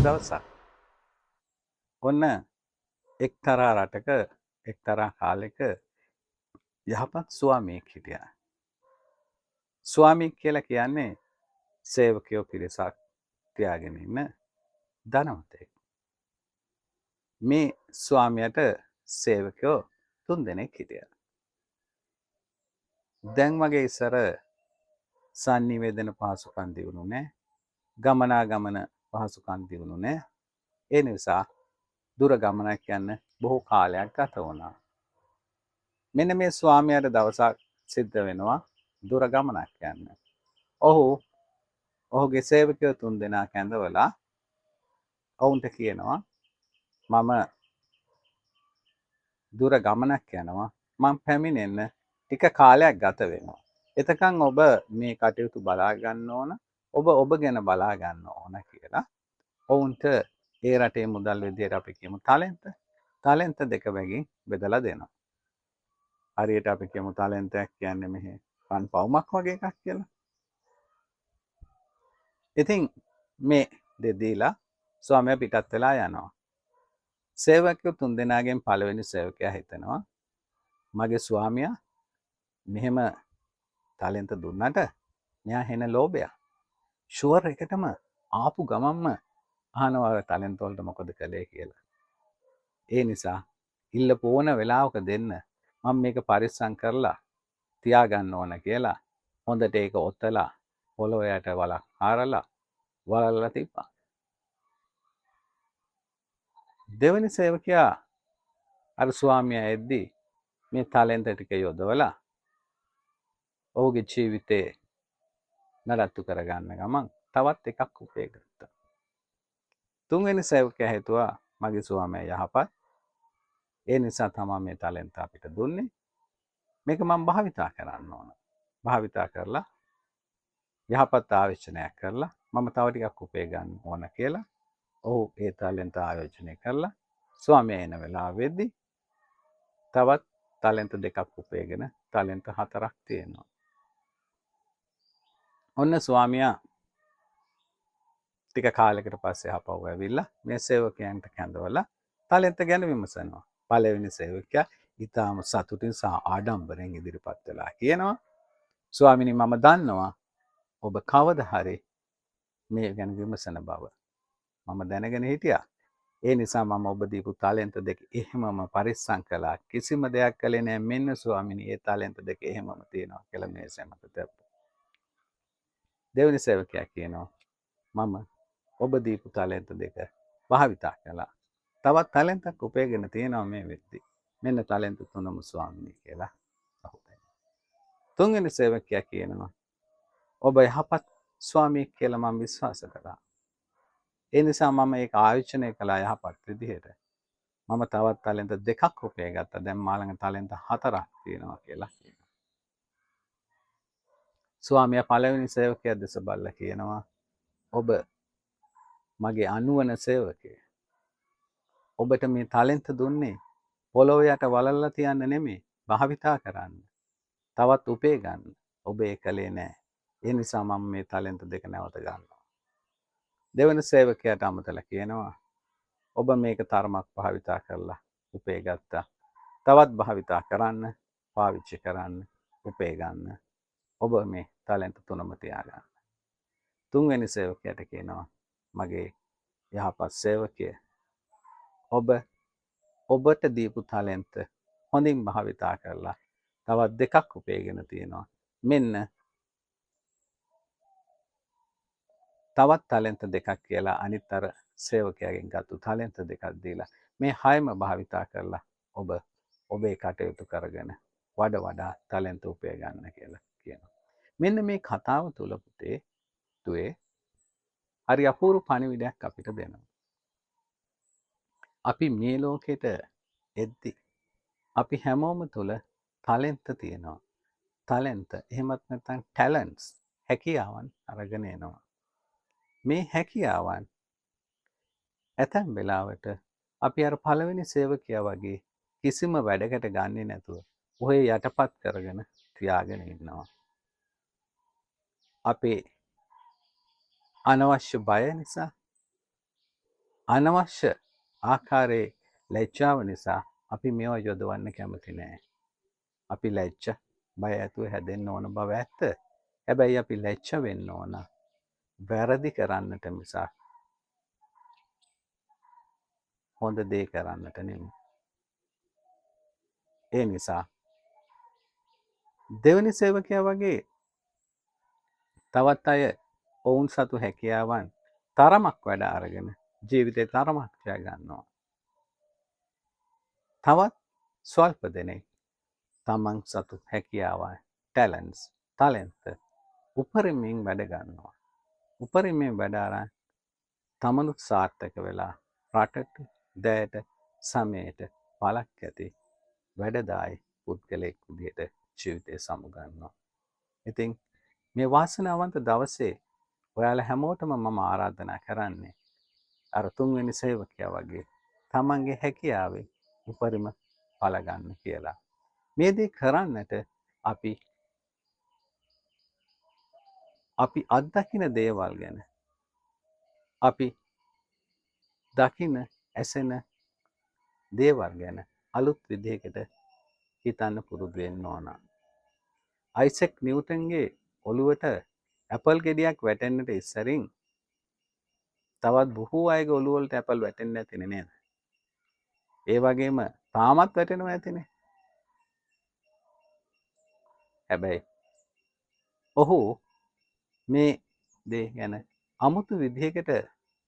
දවසක් ඔන්න එක්තරා රටක එක්තරා කාලෙක යහපත් ස්වාමියෙක් හිටියා. ස්වාමියෙක් කියලා කියන්නේ සේවකයෝ පිරිසක් තියාගෙන ඉන්න ධනවතෙක්. මේ ස්වාමියාට සේවකයෝ 3 දෙනෙක් හිටියා. දැන් වගේ ඉස්සර sannivedana පහසුකම් දියුණු නැහැ. ගමනාගමන පහසුකම් දියුණු නැහැ. ඒ නිසා දුර ගමනක් යන්න බොහෝ කාලයක් ගත වුණා. මෙන්න මේ ස්වාමියාට දවසක් සිද්ධ වෙනවා දුර ගමනක් යන්න. ඔහුගේ සේවකයෝ 3 දෙනා කැඳවලා ඔවුන්ට කියනවා මම දුර ගමනක් යනවා. මම පැමිණෙන්න ටික කාලයක් ගත වෙනවා. එතකන් ඔබ මේ කටයුතු බලා ගන්න ඕන. ඔබ ගැන බලා ගන්න ඕන කියලා ඔවුන්ට ඒ රටේ මුදල් විදියට අපි කියමු තාලෙන්ත දෙක බැගින් බෙදලා දෙනවා. හරියට අපි කියමු තාලෙන්තයක් කියන්නේ මෙහි පන් පවුමක් වගේ එකක් කියලා. ඉතින් මේ දෙදීලා ස්වාමියා පිටත් වෙලා යනවා. සේවකයෝ 3 දෙනාගෙන් පළවෙනි සේවකයා හිතනවා මගේ ස්වාමියා මෙහෙම තාලෙන්ත දුන්නට මෙයා හෙන ලෝභයක්. ෂුවර් එකටම ආපු ගමන්ම අහනවා තාලෙන්ත වලට මොකද කළේ කියලා. ඒ නිසා ඉල්ලපු ඕන වෙලාවක දෙන්න මම මේක පරිස්සම් කරලා තියාගන්න ඕන කියලා හොඳට ඒක ඔතලා පොළොව යට වලක් හාරලා වලල්ලා තිබ්බා. දෙවෙනි සේවකයා අර ස්වාමියා එද්දී මේ තාලෙන්ත ටික යොදවලා ඔහුගේ ජීවිතේ නඩත්තු කරගන්න ගමන් තවත් එකක් උපේ ගත්තා. තුන්වෙනි සේවකයා හිතුවා මගේ ස්වාමියා යහපත්. ඒ නිසා තමයි මේ තාලෙන්ත අපිට දුන්නේ. මේක මම භාවිතා කරන්න ඕන. භාවිතා කරලා යහපත් ආයෝජනයක් කරලා මම තව ටිකක් උපේ ගන්න ඕන කියලා ඔහු ඒ තාලෙන්ත ආයෝජනය කරලා ස්වාමියා එන වෙලාවෙදී තවත් තාලෙන්ත දෙකක් උපයගෙන තාලෙන්ත 4ක් තියෙනවා. ඔන්න ස්වාමියා ටික කාලයකට පස්සේ ආපහු ඇවිල්ලා මේ සේවකයන්ට කැඳවලා තාලෙන්ත ගැන විමසනවා. පළවෙනි සේවකයා ඊටාම සතුටින් සහ ආඩම්බරෙන් ඉදිරිපත් වෙලා කියනවා ස්වාමිනී මම දන්නවා ඔබ කවදා හරි මේ ගැන විමසන බව. මම දැනගෙන හිටියා. ඒ නිසා මම ඔබ දීපු තාලෙන්ත දෙක එහෙමම පරිස්සම් කළා. කිසිම දෙයක් කළේ නෑ. මෙන්න ස්වාමිනී ඒ තාලෙන්ත දෙක එහෙමම තියෙනවා කියලා මේසෙ මත දැම්පා. දෙවෙනි සේවකයා කියනවා මම ඔබ දීපු තාලෙන්ත දෙක භාවිතා කළා. තවත් තාලෙන්තක් උපයගෙන තියෙනවා මේ වෙද්දී. මෙන්න තාලෙන්ත තුනම ස්වාමිනී කියලා අහුවෙනවා. තුන්වෙනි සේවකයා කියනවා ඔබ යහපත් ස්වාමියෙක් කියලා මම විශ්වාස කළා. ඒ නිසා මම ඒක ආයෝජනය කළා යහපත් විදිහට. මම තවත් තාලෙන්ත දෙකක් උපය ගත්තා. දැන් මා ළඟ තාලෙන්ත 4ක් තියෙනවා කියලා කියනවා. ස්වාමියා පළවෙනි සේවකයා දෙස බලලා කියනවා ඔබ මගේ අනුවන සේවකයෙක්. ඔබට මේ තාලෙන්ත දුන්නේ පොළොව යට වලල්ලා තියන්න නෙමෙයි භාවිතා කරන්න. තවත් උපය ගන්න. ඔබ ඒ කලේ නෑ. ඒ නිසා මම මේ තාලෙන්ත දෙක නැවත ගන්නවා. දෙවෙනි සේවකයාට අමතලා කියනවා ඔබ මේක තරමක් භාවිතා කරලා උපය ගත්තා. තවත් භාවිතා කරන්න, පාවිච්චි කරන්න, උපය ගන්න. ඔබ මේ තාලෙන්ත තුනම තියාගන්න. තුන්වෙනි සේවකයාට කියනවා මගේ යහපත් සේවකය ඔබට දීපු තාලෙන්ත හොඳින් භාවිතා කරලා තවත් දෙකක් උපයගෙන තියෙනවා. මෙන්න තවත් තාලෙන්ත දෙකක් කියලා අනිත් අර සේවකයාගෙන් ගත්තු තාලෙන්ත දෙකක් දීලා මේ 6ම භාවිතා කරලා ඔබේ කටයුතු කරගෙන වඩා තාලෙන්ත උපය ගන්න කියලා කියනවා. මෙන්න මේ කතාව තුල පුතේ දුවේ හරි අපූර්ව පණිවිඩයක් අපිට දෙනවා. අපි මේ ලෝකෙට එද්දි අපි හැමෝම තුල තාලෙන්ත තියෙනවා. තාලෙන්ත එහෙමත් නැත්නම් ටැලන්ට්ස් හැකියාවන් අරගෙන එනවා. මේ හැකියාවන් ඇතැම් වෙලාවට අපි අර පළවෙනි සේවකයා වගේ කිසිම වැඩකට ගන්නේ නැතුව ඔහේ යටපත් කරගෙන තියාගෙන ඉන්නවා. අපේ අනවශ්‍ය බය නිසා අනවශ්‍ය ආකාරයේ ලැජ්ජාව නිසා අපි මේවා යොදවන්න කැමති නෑ. අපි ලැජ්ජ බය ඇතුව හැදෙන්න ඕන බව ඇත්ත. හැබැයි අපි ලැජ්ජ වෙන්න ඕන වැරදි කරන්නට මිසක් හොඳ දේ කරන්නට නෙමෙයි. ඒ නිසා දෙවනි සේවකයා වගේ තවත් අය ඔවුන් සතු හැකියාවන් තරමක් වැඩ අරගෙන ජීවිතේ තරමක් ජය ගන්නවා. තවත් ස්වල්ප දෙනෙක් තමන් සතු හැකියාවන් ටැලන්ට්ස් ටැලන්ට් උපරිමයෙන් වැඩ ගන්නවා. උපරිමයෙන් වැඩ අරන් තමනුත් සාර්ථක වෙලා රටට දැයට සමයට පලක් ඇති වැඩදායි පුද්ගලයෙක් විදිහට ජීවිතය සමුගන්නවා. ඉතින් මේ වාසනාවන්ත දවසේ ඔයාලා හැමෝටම මම ආරාධනා කරන්නේ අර තුන්වෙනි සේවකයා වගේ තමන්ගේ හැකියාවේ උපරිම පල ගන්න කියලා. මේ දේ කරන්නට අපි අත්දකින දේවල් ගැන අපි දකින ඇසෙන දේවල් ගැන අලුත් විදිහකට හිතන්න පුරුදු වෙන්න ඕන. අයිසෙක් නිව්ටන්ගේ ඔළුවට ඇපල් ගෙඩියක් වැටෙන්නට ඉස්සරින් තවත් බොහෝ අයගේ ඔළුව වලට ඇපල් වැටෙන්නේ නැතිනේ නේද? ඒ වගේම තාමත් වැටෙනවා ඇතිනේ. හැබැයි ඔහු මේ දේ ගැන අමුතු විදිහකට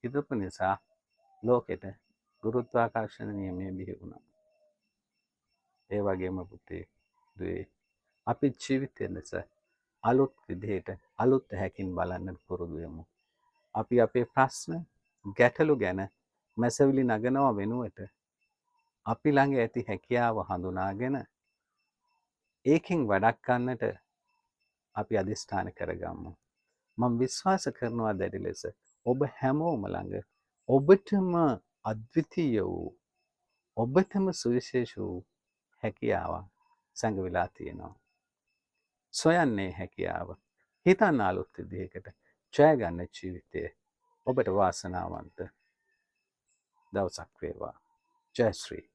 හිතපු නිසා ලෝකෙට ගුරුත්වාකර්ෂණ නියමය බිහි වුණා. ඒ වගේම පුතේ දුවේ අපි ජීවිතය ලෙස අලුත් විදිහට අලුත් හැකින් බලන්න පුරුදු වෙමු. අපි අපේ ප්‍රශ්න ගැටලු ගැන මැසවිලි නගනවා වෙනුවට අපි ළඟ ඇති හැකියාව හඳුනාගෙන ඒකෙන් වැඩක් ගන්නට අපි අධිෂ්ඨාන කරගමු. මම විශ්වාස කරනවා දැඩි ලෙස ඔබ හැමෝම ළඟ ඔබටම අද්විතීය වූ ඔබටම සුවිශේෂ වූ හැකියාවක් සැඟවිලා තියෙනවා. සොයන්නේ හැකියාව හිතන්න අලුත් විදිහකට ජයගන්න ජීවිතය ඔබට වාසනාවන්ත දවසක් වේවා. ජය ශ්‍රී